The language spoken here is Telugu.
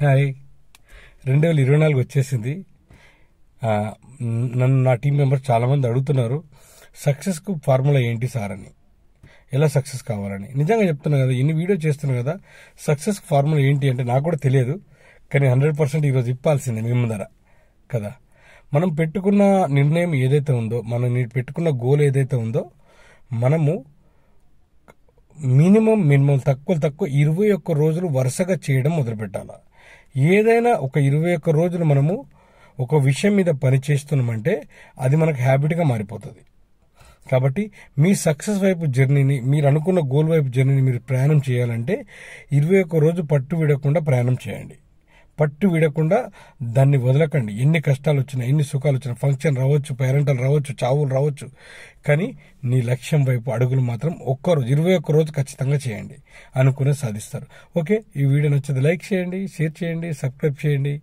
హాయ్ 2024 వచ్చేసింది. నన్ను నా టీం మెంబర్స్ చాలామంది అడుగుతున్నారు, సక్సెస్కు ఫార్ములా ఏంటి సార్ అని, ఎలా సక్సెస్ కావాలని. నిజంగా చెప్తున్నా కదా, ఇన్ని వీడియో చేస్తున్నా కదా, సక్సెస్ ఫార్ములా ఏంటి అంటే నాకు కూడా తెలియదు. కానీ 100% ఈరోజు ఇప్పాల్సిందే మీ ముందర కదా. మనం పెట్టుకున్న నిర్ణయం ఏదైతే ఉందో, మనం పెట్టుకున్న గోల్ ఏదైతే ఉందో, మనము మినిమం తక్కువ 21 రోజులు వరుసగా చేయడం మొదలుపెట్టాలి. ఏదైనా ఒక 21 రోజులు మనము ఒక విషయం మీద పని చేస్తున్నామంటే అది మనకు హ్యాబిట్గా మారిపోతుంది. కాబట్టి మీ సక్సెస్ వైపు జర్నీని, మీరు అనుకున్న గోల్ వైపు జర్నీని మీరు ప్రయాణం చేయాలంటే 21 రోజు పట్టు విడకుండా ప్రయాణం చేయండి. పట్టు విడకుండా దాన్ని వదలకండి. ఎన్ని కష్టాలు వచ్చినా, ఎన్ని సుఖాలు వచ్చినా, ఫంక్షన్ రావచ్చు, పేరెంటల్ రావచ్చు, చావులు రావచ్చు, కానీ నీ లక్ష్యం వైపు అడుగులు మాత్రం 21 రోజు ఖచ్చితంగా చేయండి. అనుకునే సాధిస్తారు. ఓకే, ఈ వీడియో నచ్చితే లైక్ చేయండి, షేర్ చేయండి, సబ్స్క్రైబ్ చేయండి.